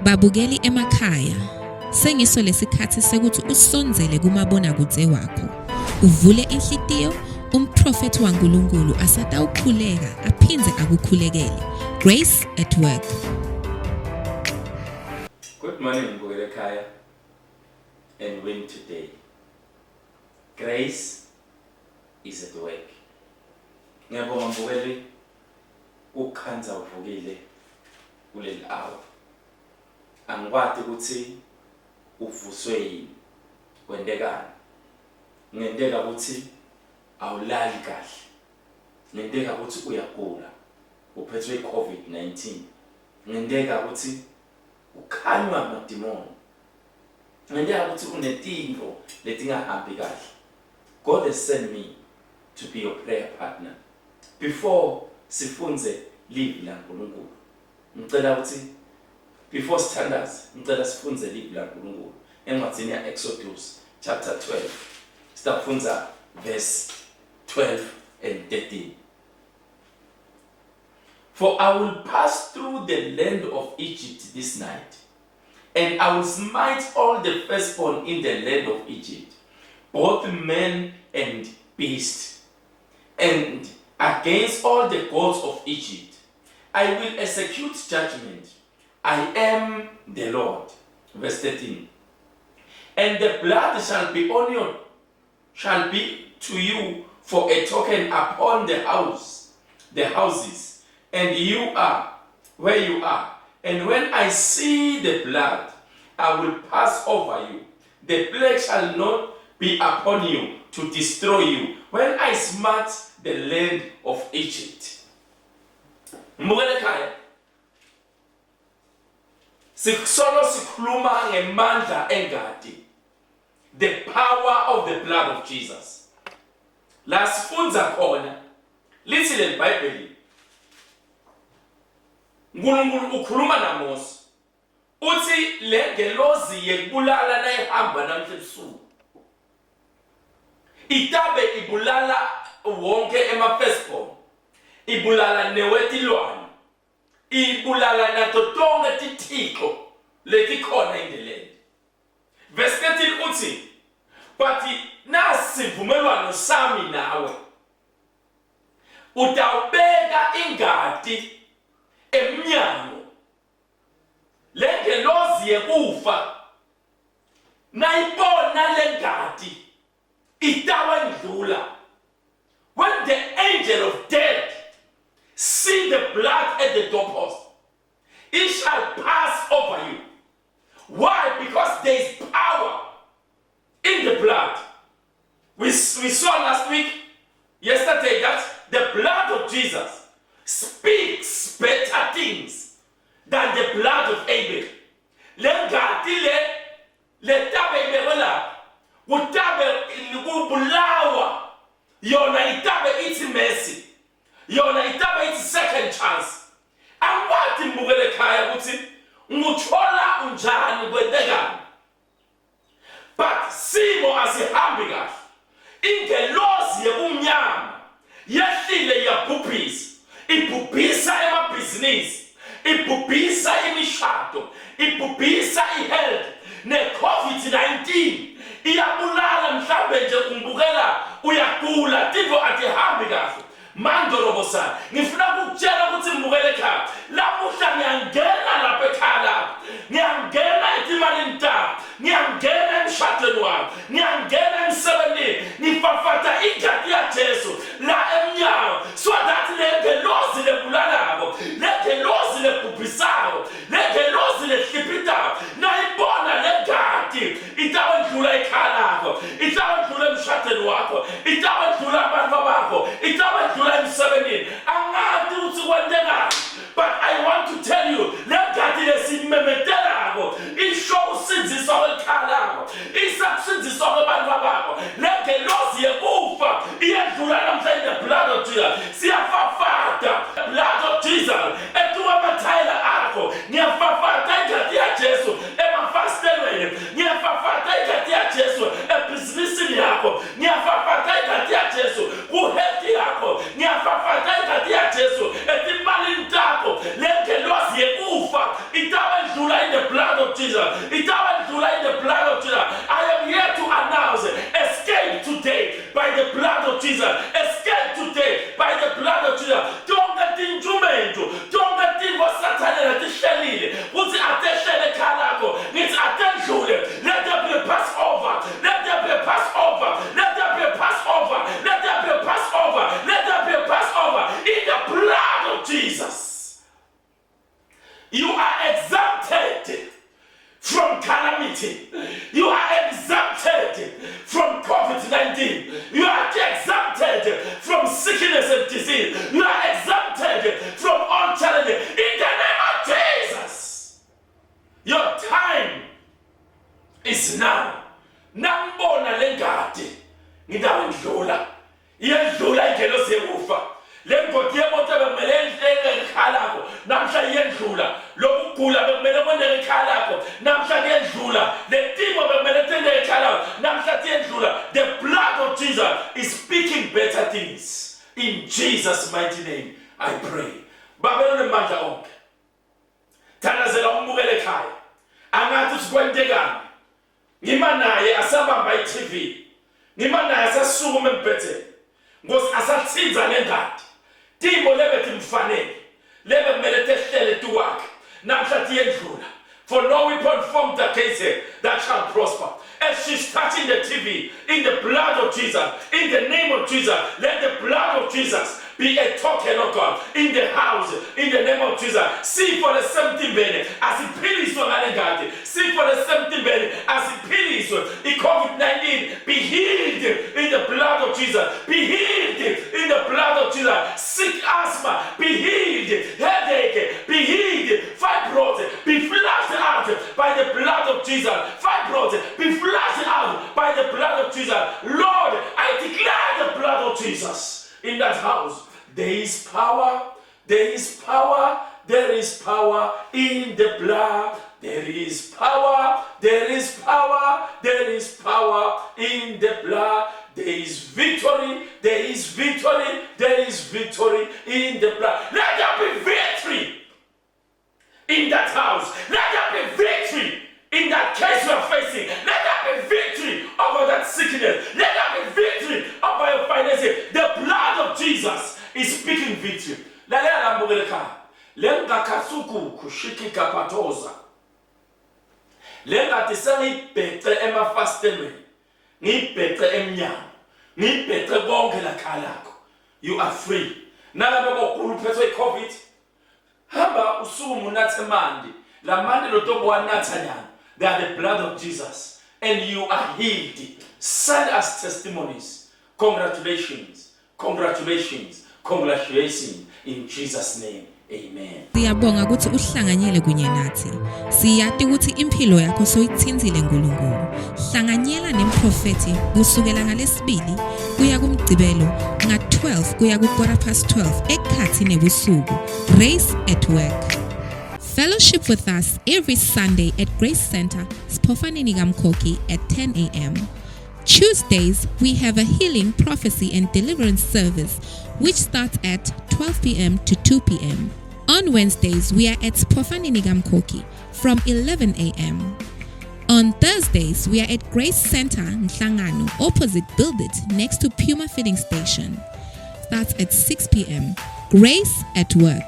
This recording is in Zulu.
Babukeli emakhaya. Sengiso lesikhathi sekuthi usonzele kumabonakudze wakho. Uvule inhlitiyo, umprofeti waNkulunkulu asatawukhuleka aphindze akukhulekele. Grace at Work. Good morning, Mbukele Khaya, and win today. Grace is at work. Ngiyabonga Mbukele ukukhanza uvukile kuleli hour. Angikwadi ukuthi uvuswe yini, kwendekani. Ngenteka ukuthi awulali kahle. Ngenteka ukuthi uyagula, uphethwe COVID-19. Ngenteka ukuthi ukhanywa amadimoni. Ngenteka ukuthi unetinto letingahambi kahle. God has sent me to be your prayer partner. Before sifunze live la Nkulunkulu, ngicela ukuthi before standards, ngicela sifunze live la Nkulunkulu. Encwadini ya Exodus chapter 12. Sitafunza verse 12 and 13. For I will pass through the land of Egypt this night, and I will smite all the firstborn in the land of Egypt, both men and beast, and against all the gods of Egypt I will execute judgment. I am the Lord. Verse 13. And the blood shall be on you, shall be to you for a token upon the houses, and you are where you are. And when I see the blood, I will pass over you. The plague shall not be upon you to destroy you when I smite the land of Egypt. Mbukele Khaya, solo sikhuluma ngemandla engadi, the power of the blood of Jesus. La sifunza khona lithi le Bible, uNkulunkulu ukhuluma naMose uthi le ngelozi yekubulala nayihamba namhla ebusuku itabe ibulala wonke ema-firstborn, ibulala newetilwane, ibulala nato tonke tithixo letikhona in the land. Verse 13 uthi, but nasi vumelwano sami nawe, utawubeka ingadi emnyango lengelozi yekufa, nayibona lengadi itawendlula. When the angel of death see the blood at the doorpost, it shall pass over you. Why? Because there is power in the blood. We saw last week, yesterday, that the blood of Jesus speaks better things than the blood of Abel. Lengati le tabe imerola, utabe ilibulawa. Yona itabe iti mercy. Yona itabe iti second chance. Angwati Mbukele Khaya kuti nguthola unjani kwendekani. But simo asihambi kahle. Ingelozi yebumnyama yehlile yabhubhisa. Ibhubhisa emabhizinisi, ibhubhisa imishado, ibhubhisa ihealth, ne-COVID-19 iyabulala mhlambe nje umbukela uyagula tinto atihambi kahle. Mandorobosa, ngifuna ukutshela ukuthi Mbukele Khaya, lamuhla ngiyangena lapha ekhaya lapha, ngiyangena etimalini tabo, ngiyangena emshadweni wami, ngiyangena emsebenzini, ngifafata ingadi yaJesu la emnyango, so that lengelozi lebulalabo, lengelozi lebhubhisayo, lengelozi lehlipitayo, nayibona lengadi itawendlula ekhaya lakho, itawendlula emshadweni wakho, itawendlula abantu bakho, itawendlula emsebenzini. Angazi ukuthi kwendekani, but I want to tell you, lengadi lesimemetelako isho usinziso kwekhaya lakho, isakusinziso kwabantu bakho, lengelozi yekufa iyendlula namhlanje the blood of Jesus. Siyafafata blood of Jesus etuwa mathayela akho, ngiyafafata ingadi yaJesu emafastelweni, ngiyafafata ingadi yaJesu ebhizinisini yakho, ngiyafafata ingadi yaJesu kuhealth yakho, ngiyafafata ingadi yaJesu etimalini takho, lengelozi yekufa itawendlula in the the blood of Jesus. Itawandlula in the blood of Jesus. I am here to announce, escape today by the blood of Jesus. Escape today by the blood of Jesus. Tonke tinjumento, tonke tinvo satana tishelile. Uthi ateshele khalako, ngithi atendlule. Let there be a Passover. Let there be a Passover. Let there be a Passover. Let there be a Passover. Let there be a Passover in the blood of Jesus. You are exempted from calamity. You are exempted from COVID-19. You are exempted from sickness and disease. You are exempted from all challenges. In the name of Jesus. Your time is now. Nambona lengadi. Ngidawendlula. Iyendlula ingelo sekufa. Lengoti yemoto bekumele ekhalako namhla iyendlula lokugula bekumele kwendeke ekhalako namhla kuyendlula letimo bekumele tende ekhalako namhla kuyendlula. The blood of Jesus is speaking better things. In Jesus' mighty name I pray. Babelone mandla onke. Thanazela umbukele ekhaya. Angathi sikwendekani. Ngima naye asabamba iTV. Ngima naye asasukuma embhedeni. Ngosi asathinza lengadi. Timo lebe timfanele. Lebe kumele tehlele tuwakhe. Namhla tiyendlula. For no weapon formed against her that shall prosper. As she's touching the TV, in the blood of Jesus, in the name of Jesus, let the blood of Jesus be a token of God in the house, in the name of Jesus. See for the 17 bene as he pills on Alengati. See for the 17 bene as he pills in COVID-19. Be healed in the blood of Jesus. Be healed in the blood of Jesus. Sick asthma, be healed. Headache, be healed. Fibroids, be flushed out by the blood of Jesus. Fibroids, be flushed out by the blood of Jesus. Lord, I declare the blood of Jesus. In that house, there is power, there is power, there is power in the blood. There is power, there is power, there is power in the blood. There is victory, there is victory, there is victory in the blood. Let there be victory in that house. Let there be victory in that case you are facing. Let there be victory over that sickness. Let there be victory over your finances. The blood of Jesus is speaking victory. Lalela mbukelekhaya. Lengakhatsuku kushikika patoza. Lengathi sengibhece emafastelweni. Ngibhece emnyango. Ngibhece konke lakhaya lakho. You are free. Nalabe kokulu phethwe iCovid. Hamba usuku unathe mandi. La mandi lotobo wanatha nyanga. They are the blood of Jesus. And you are healed. Send us testimonies. Congratulations. Congratulations. Congratulations. In Jesus' name. Amen. Siyabonga ukuthi uhlanganyele kunye nathi. Siyati ukuthi impilo yakho soyithinzile nguNkulunkulu. Hlanganyela nemprofeti kusukela ngalesibili kuya kumgcibelo nga-12 kuya ku-12:15 ekhathi nebusuku. Grace at Work. Fellowship with us every Sunday at Grace Center, Spofanini Gamkoki at 10 a.m. Tuesdays, we have a healing, prophecy and deliverance service which starts at 12 p.m. to 2 p.m. On Wednesdays, we are at Spofanini Gamkoki from 11 a.m. On Thursdays, we are at Grace Center, Nhlangano, opposite Build It, next to Puma Filling Station. Starts at 6 p.m. Grace at Work.